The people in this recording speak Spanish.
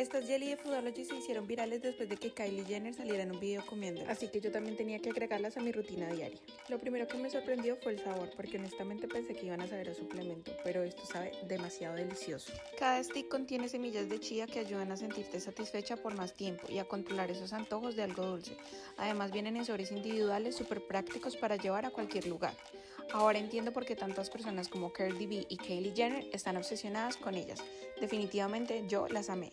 Estas Jelly de Foodology se hicieron virales después de que Kylie Jenner saliera en un video comiéndolas, así que yo también tenía que agregarlas a mi rutina diaria. Lo primero que me sorprendió fue el sabor, porque honestamente pensé que iban a saber a suplemento, pero esto sabe demasiado delicioso. Cada stick contiene semillas de chía que ayudan a sentirte satisfecha por más tiempo y a controlar esos antojos de algo dulce. Además vienen en sobres individuales súper prácticos para llevar a cualquier lugar. Ahora entiendo por qué tantas personas como Cardi B y Kylie Jenner están obsesionadas con ellas. Definitivamente yo las amé.